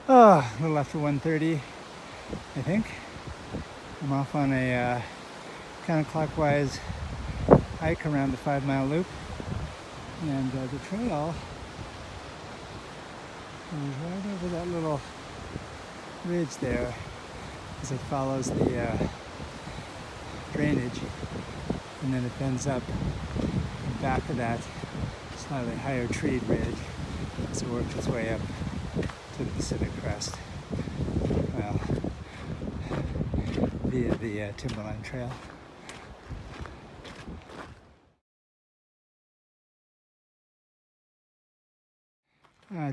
Oh, a little after 1:30, I think. I'm off on a counterclockwise hike around the 5-mile loop, and the trail is right over that little ridge there as it follows the drainage, and then it bends up the back of that slightly higher treed ridge as it works its way up to the Pacific Crest, well, via the Timberline Trail.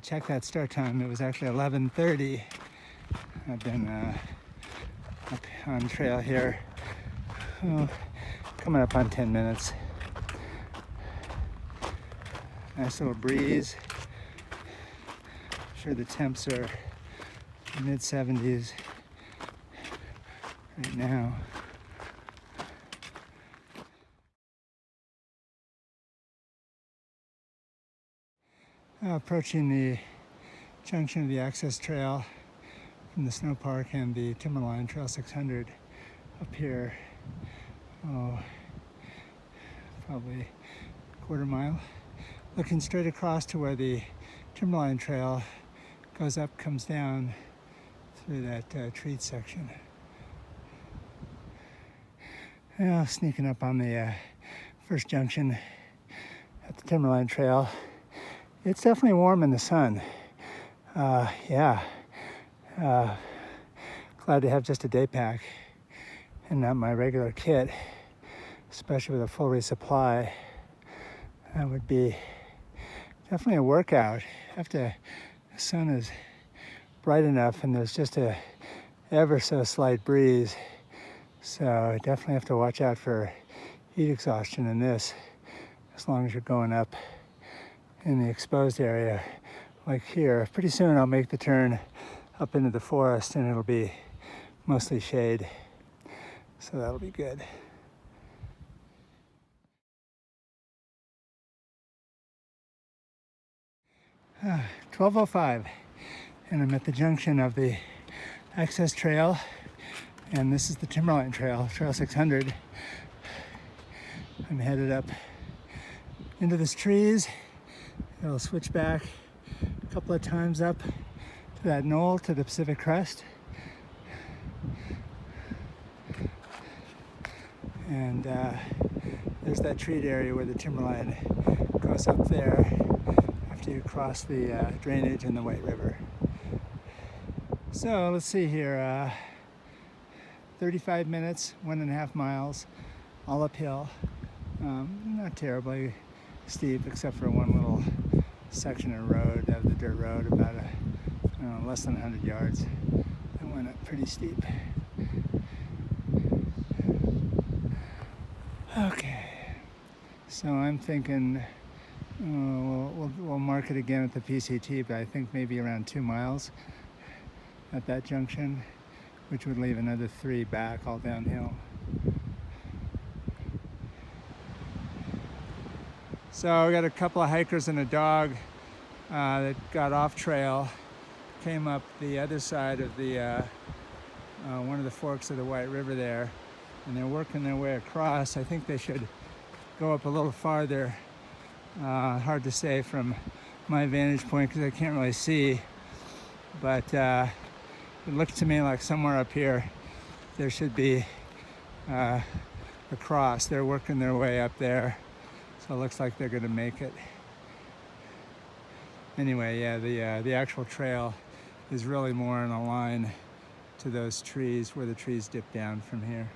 Check that start time. It was actually 11:30. I've been up on trail here, coming up on 10 minutes. Nice little breeze. I'm sure the temps are mid 70s right now. Approaching the junction of the access trail from the snow park and the Timberline Trail 600 up here. Oh, probably a quarter mile. Looking straight across to where the Timberline Trail goes up, comes down through that treat section. Now, sneaking up on the first junction at the Timberline Trail. It's definitely warm in the sun. Yeah. Glad to have just a day pack and not my regular kit, especially with a full resupply. That would be definitely a workout. The sun is bright enough and there's just a ever so slight breeze. So I definitely have to watch out for heat exhaustion in this, as long as you're going up in the exposed area like here. Pretty soon I'll make the turn up into the forest and it'll be mostly shade, so that'll be good. Ah, 12:05, and I'm at the junction of the access trail, and this is the Timberline Trail, Trail 600. I'm headed up into these trees. It'll switch back a couple of times up to that knoll to the Pacific Crest. And there's that treat area where the Timberline goes up there after you cross the drainage in the White River. So let's see here, 35 minutes, 1.5 miles, all uphill. Not terribly steep except for one little section of road, of the dirt road, about less than 100 yards. That went up pretty steep. Okay, so I'm thinking we'll mark it again at the PCT, but I think maybe around 2 miles at that junction, which would leave another 3 back, all downhill. So we got a couple of hikers and a dog that got off trail, came up the other side of the one of the forks of the White River there, and they're working their way across. I think they should go up a little farther. Hard to say from my vantage point because I can't really see, but it looks to me like somewhere up here there should be a cross. They're working their way up there. So it looks like they're going to make it. Anyway, yeah, the actual trail is really more in a line to those trees where the trees dip down from here.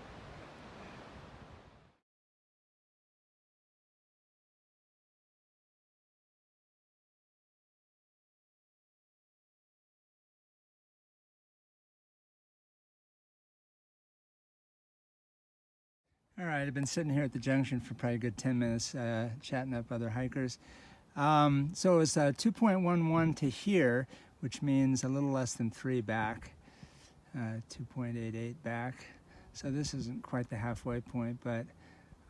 All right, I've been sitting here at the junction for probably a good 10 minutes, chatting up other hikers. So it's 2.11 to here, which means a little less than 3 back, 2.88 back. So this isn't quite the halfway point, but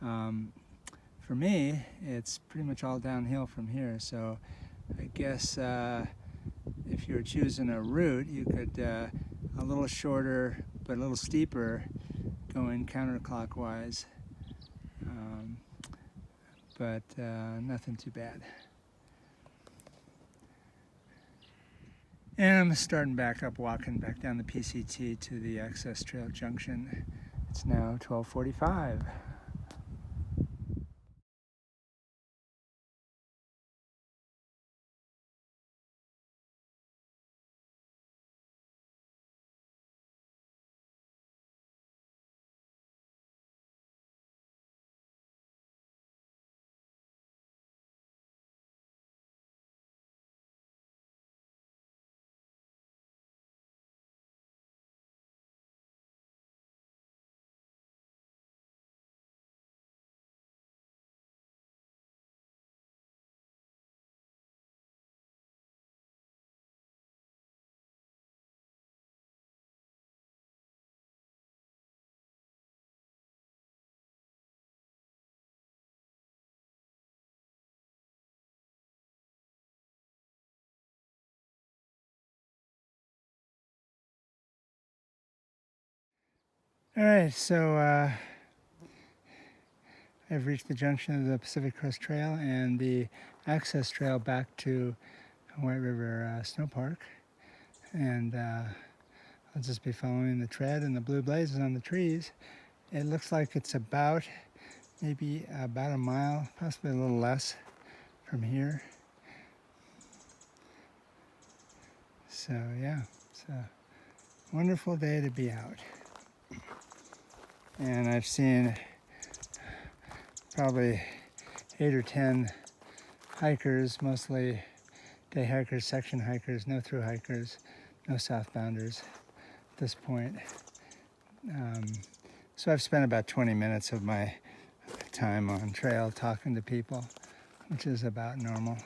for me, it's pretty much all downhill from here. So I guess if you were choosing a route, you could, a little shorter but a little steeper, going counterclockwise, but nothing too bad. And I'm starting back up, walking back down the PCT to the Access Trail Junction. It's now 12:45. All right, so I've reached the junction of the Pacific Crest Trail and the access trail back to White River Snow Park, and I'll just be following the tread and the blue blazes on the trees. It looks like it's maybe about a mile, possibly a little less from here. So yeah, it's a wonderful day to be out. And I've seen probably 8 or 10 hikers, mostly day hikers, section hikers, no through hikers, no southbounders at this point. So I've spent about 20 minutes of my time on trail talking to people, which is about normal.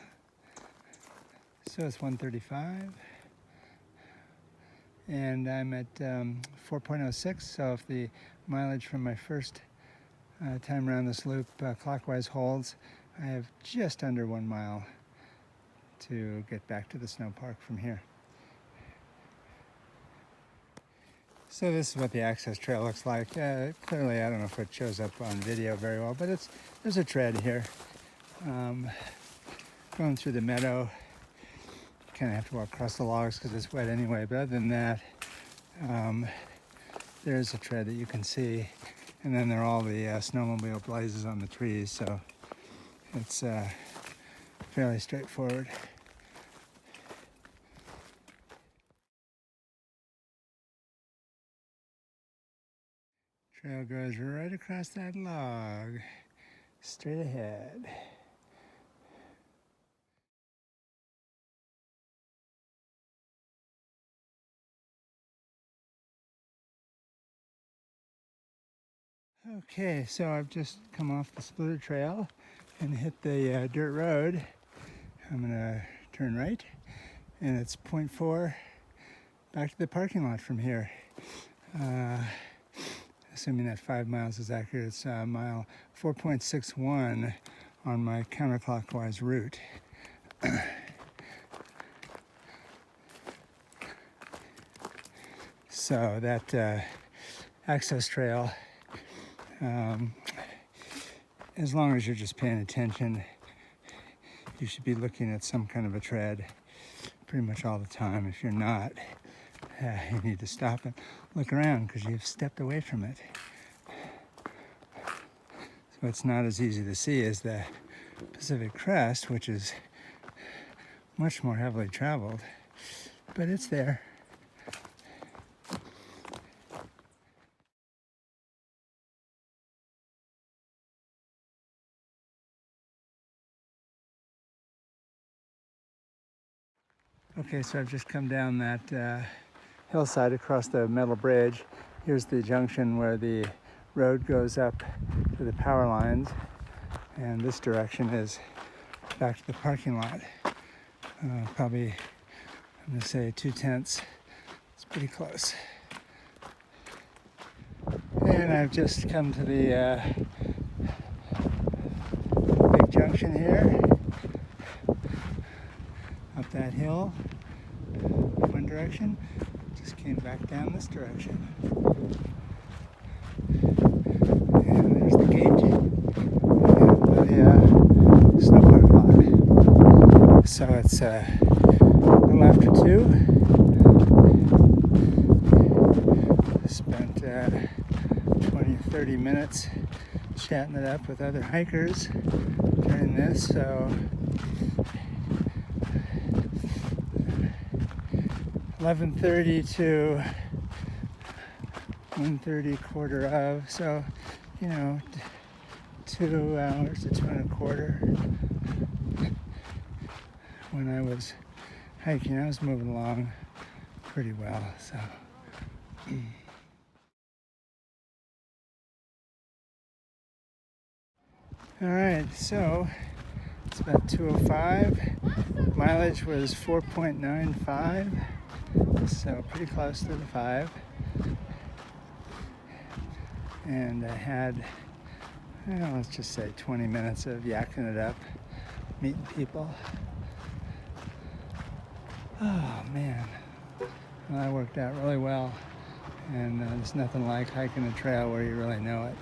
So it's 1:35. And I'm at 4.06, so if the mileage from my first time around this loop clockwise holds, I have just under 1 mile to get back to the snow park from here. So this is what the access trail looks like. Clearly, I don't know if it shows up on video very well, but there's a tread here. Going through the meadow. Kind of have to walk across the logs because it's wet anyway, but other than that, there's a tread that you can see, and then there are all the snowmobile blazes on the trees, so it's fairly straightforward. Trail goes right across that log, straight ahead. Okay, so I've just come off the splitter trail and hit the dirt road. I'm gonna turn right, and it's 0.4 back to the parking lot from here. Assuming that 5 miles is accurate, it's mile 4.61 on my counterclockwise route. So that access trail, as long as you're just paying attention, you should be looking at some kind of a tread pretty much all the time. If you're not, you need to stop and look around because you've stepped away from it. So it's not as easy to see as the Pacific Crest, which is much more heavily traveled, but it's there. Okay, so I've just come down that hillside across the metal bridge. Here's the junction where the road goes up to the power lines, and this direction is back to the parking lot. Probably, I'm gonna say 2/10. It's pretty close. And I've just come to the big junction here, up that hill. direction. Just came back down this direction. And there's the gate and the snowboard lot. So it's a little after 2. Spent 20-30 minutes chatting it up with other hikers during this. So 11:30 to 1:30, quarter of. So, 2 hours to 2.25. When I was hiking, I was moving along pretty well. So. All right, so it's about 2:05. Mileage was 4.95, so pretty close to the 5. And I had, let's just say 20 minutes of yakking it up, meeting people. Oh man, well, that worked out really well. And there's nothing like hiking a trail where you really know it.